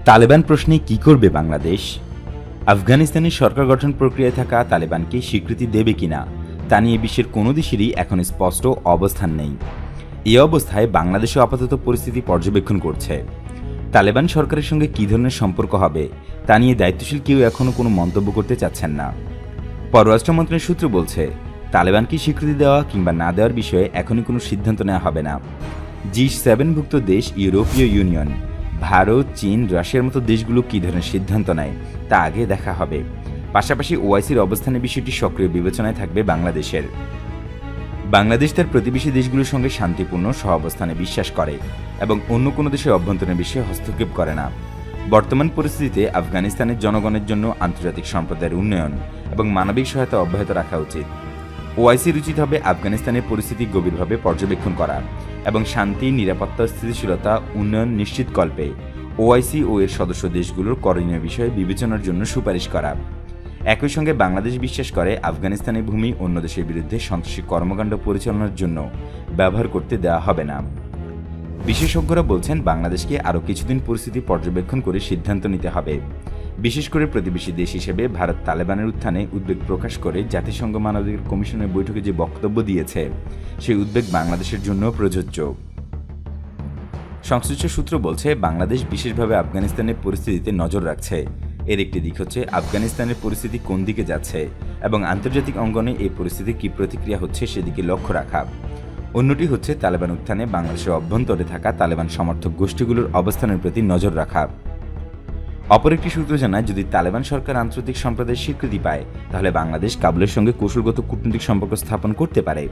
তালেবান প্রশ্নে কি করবে বাংলাদেশ? আফগানিস্তানের সরকার গঠন প্রক্রিয়ায় থাকা তালেবানকে স্বীকৃতি দেবে কিনা তা নিয়ে বিশ্বের কোনো দেশেরই এখন স্পষ্ট অবস্থান নেই। এই অবস্থায় বাংলাদেশও আপাতত পরিস্থিতি পর্যবেক্ষণ করছে। তালেবান সরকারের সঙ্গে কী ধরনের সম্পর্ক হবে তা নিয়ে দায়িত্বশীল কেউ এখনও কোনো মন্তব্য করতে চাচ্ছেন না। পররাষ্ট্র মন্ত্রণালয়ের সূত্র বলছে, তালেবানকে স্বীকৃতি দেওয়া কিংবা না দেওয়ার বিষয়ে এখনই কোনো সিদ্ধান্ত নেওয়া হবে না। G7ভুক্ত দেশ ইউরোপীয় ইউনিয়ন, ভারত, চীন, রাশিয়ার মতো দেশগুলো কী ধরনের সিদ্ধান্ত নেয় তা আগে দেখা হবে। পাশাপাশি ওআইসির অবস্থানের বিষয়টি সক্রিয় বিবেচনায় থাকবে বাংলাদেশের। বাংলাদেশ তার প্রতিবেশী দেশগুলোর সঙ্গে শান্তিপূর্ণ সহাবস্থানে বিশ্বাস করে এবং অন্য কোনো দেশের অভ্যন্তরীণ বিষয়ে হস্তক্ষেপ করে না। বর্তমান পরিস্থিতিতে আফগানিস্তানের জনগণের জন্য আন্তর্জাতিক সম্প্রদায়ের উন্নয়ন এবং মানবিক সহায়তা অব্যাহত রাখা উচিত। ওআইসির উচিত হবে আফগানিস্তানের পরিস্থিতি গভীরভাবে পর্যবেক্ষণ করা এবং শান্তি, নিরাপত্তা, স্থিতিশীলতা, উন্নয়ন নিশ্চিতকল্পে ওআইসি ও এর সদস্য দেশগুলোর করণীয় বিষয়ে বিবেচনার জন্য সুপারিশ করা। একই সঙ্গে বাংলাদেশ বিশ্বাস করে আফগানিস্তানের ভূমি অন্য দেশের বিরুদ্ধে সন্ত্রাসী কর্মকাণ্ড পরিচালনার জন্য ব্যবহার করতে দেওয়া হবে না। বিশেষজ্ঞরা বলছেন, বাংলাদেশকে আরও কিছুদিন পরিস্থিতি পর্যবেক্ষণ করে সিদ্ধান্ত নিতে হবে। বিশেষ করে প্রতিবেশী দেশ হিসেবে ভারত তালেবানের উত্থানে উদ্বেগ প্রকাশ করে জাতিসংঘ মানবাধিকার কমিশনের বৈঠকে যে বক্তব্য দিয়েছে, সেই উদ্বেগ বাংলাদেশের জন্য প্রযোজ্য। সংশ্লিষ্ট সূত্র বলছে, বাংলাদেশ বিশেষভাবে আফগানিস্তানের পরিস্থিতিতে নজর রাখছে। এর একটি দিক হচ্ছে আফগানিস্তানের পরিস্থিতি কোন দিকে যাচ্ছে এবং আন্তর্জাতিক অঙ্গনে এই পরিস্থিতির কী প্রতিক্রিয়া হচ্ছে সেদিকে লক্ষ্য রাখা। অন্যটি হচ্ছে তালেবান উত্থানে বাংলাদেশের অভ্যন্তরে থাকা তালেবান সমর্থক গোষ্ঠীগুলোর অবস্থানের প্রতি নজর রাখা। অপর একটি সূত্র জানায়, যদি তালেবান সরকার আন্তর্জাতিক সম্প্রদায়ের স্বীকৃতি পায়, তাহলে বাংলাদেশ কাবুলের সঙ্গে কৌশলগত কূটনৈতিক সম্পর্ক স্থাপন করতে পারে।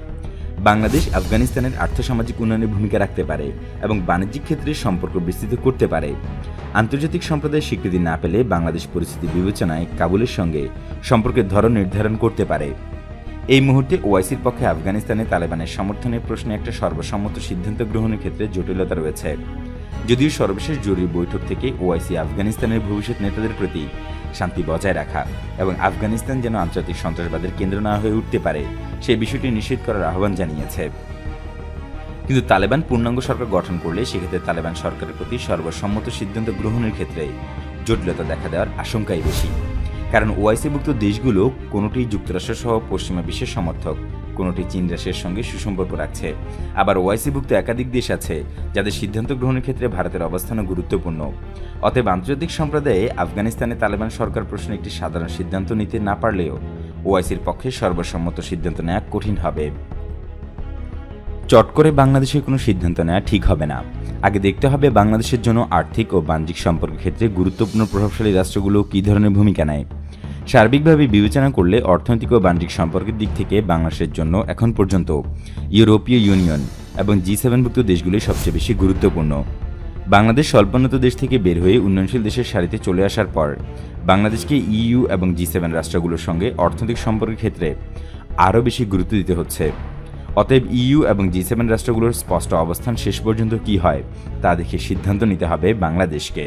বাংলাদেশ আফগানিস্তানের আর্থসামাজিক উন্নয়নে ভূমিকা রাখতে পারে এবং বাণিজ্যিক ক্ষেত্রে সম্পর্ক বিস্তৃত করতে পারে। আন্তর্জাতিক সম্প্রদায়ের স্বীকৃতি না পেলে বাংলাদেশ পরিস্থিতি বিবেচনায় কাবুলের সঙ্গে সম্পর্কের ধরন নির্ধারণ করতে পারে। এই মুহূর্তে ওআইসির পক্ষে আফগানিস্তানে তালেবানের সমর্থনের প্রশ্নে একটা সর্বসম্মত সিদ্ধান্ত গ্রহণের ক্ষেত্রে জটিলতা রয়েছে। যদিও সর্বশেষ জরুরি বৈঠক থেকে ওআইসি আফগানিস্তানের ভবিষ্যৎ নেতাদের প্রতি শান্তি বজায় রাখা এবং আফগানিস্তান যেন আন্তর্জাতিক সন্ত্রাসবাদের কেন্দ্র না হয়ে উঠতে পারে সেই বিষয়টি নিশ্চিত করার আহ্বান জানিয়েছে। কিন্তু তালেবান পূর্ণাঙ্গ সরকার গঠন করলে সেক্ষেত্রে তালেবান সরকারের প্রতি সর্বসম্মত সিদ্ধান্ত গ্রহণের ক্ষেত্রে জটিলতা দেখা দেওয়ার আশঙ্কাই বেশি। কারণ ওআইসিভুক্ত দেশগুলো কোনোটি যুক্তরাষ্ট্রসহ পশ্চিমা বিশ্বের সমর্থক, কোনোটি চীন রাশিয়ার সঙ্গে সুসম্পর্ক রাখছে। আবার ওআইসিভুক্ত একাধিক দেশ আছে যাদের সিদ্ধান্ত গ্রহণের ক্ষেত্রে ভারতের অবস্থানও গুরুত্বপূর্ণ। অতএব আন্তর্জাতিক সম্প্রদায়ে আফগানিস্তানে তালেবান সরকার প্রশ্নে একটি সাধারণ সিদ্ধান্ত নিতে না পারলেও ওআইসির পক্ষে সর্বসম্মত সিদ্ধান্ত নেওয়া কঠিন হবে। চট করে বাংলাদেশের কোনো সিদ্ধান্ত নেওয়া ঠিক হবে না। আগে দেখতে হবে বাংলাদেশের জন্য আর্থিক ও বাণিজ্যিক সম্পর্কের ক্ষেত্রে গুরুত্বপূর্ণ প্রভাবশালী রাষ্ট্রগুলো কী ধরনের ভূমিকা নেয়। সার্বিকভাবে বিবেচনা করলে অর্থনৈতিক ও বাণিজ্যিক সম্পর্কের দিক থেকে বাংলাদেশের জন্য এখন পর্যন্ত ইউরোপীয় ইউনিয়ন এবং G7ভুক্ত দেশগুলি সবচেয়ে বেশি গুরুত্বপূর্ণ। বাংলাদেশ স্বল্পোন্নত দেশ থেকে বের হয়ে উন্নয়নশীল দেশের সারিতে চলে আসার পর বাংলাদেশকে ইইউ এবং G7 রাষ্ট্রগুলোর সঙ্গে অর্থনৈতিক সম্পর্কের ক্ষেত্রে আরও বেশি গুরুত্ব দিতে হচ্ছে। অতএব ইইউ এবং G7 রাষ্ট্রগুলোর স্পষ্ট অবস্থান শেষ পর্যন্ত কী হয় তা দেখে সিদ্ধান্ত নিতে হবে বাংলাদেশকে।